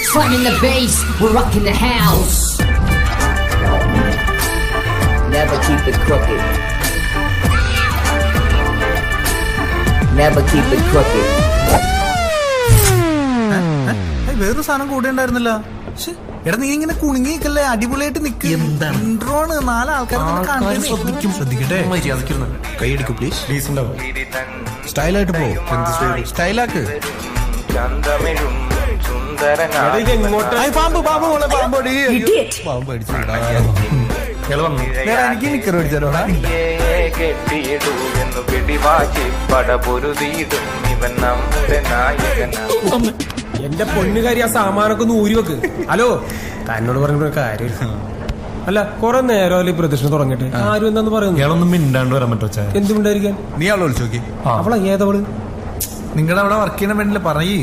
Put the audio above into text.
Slamming the bass, we're rocking the house. Never keep it crooked. Never keep it crooked. വേറൊരു സാധനം കൂടെ ഉണ്ടായിരുന്നില്ല. എടാ നീ ഇങ്ങനെ കുണുങ്ങിക്കല്ലേ, അടിപൊളിയായിട്ട് നിക്ക്. ഇൻട്രോണ് 4 ആൾക്കാർ ശ്രദ്ധിക്കട്ടെ. കൈയടിക്കൂ പ്ലീസ്. സ്റ്റൈലായിട്ട് പോ. സ്റ്റൈലാക്ക്. എനിക്ക് നിക്കർ മേടിച്ചാലോടാ. എന്റെ പൊന്നുകാരി ആ സാമാനൊക്കെ ഒന്ന് ഊരി വെക്ക്. ഹലോ, തന്നോട് പറഞ്ഞ കാര്യം അല്ല, കൊറേ നേരം ഈ പ്രദർശനം തുടങ്ങിട്ട് ആരും എന്താന്ന് പറയുന്നു. ഇയാളൊന്നും മിണ്ടാണ്ട് വരാൻ പറ്റുമോ? എന്തുമിണ്ടായിരിക്കാൻ? നീ അവളെ വിളിച്ചു നോക്കി. അവളെ ഏതവള്? നിങ്ങളുടെ അവിടെ വർക്ക് ചെയ്യണ വേണ്ടില്ല പറയ്.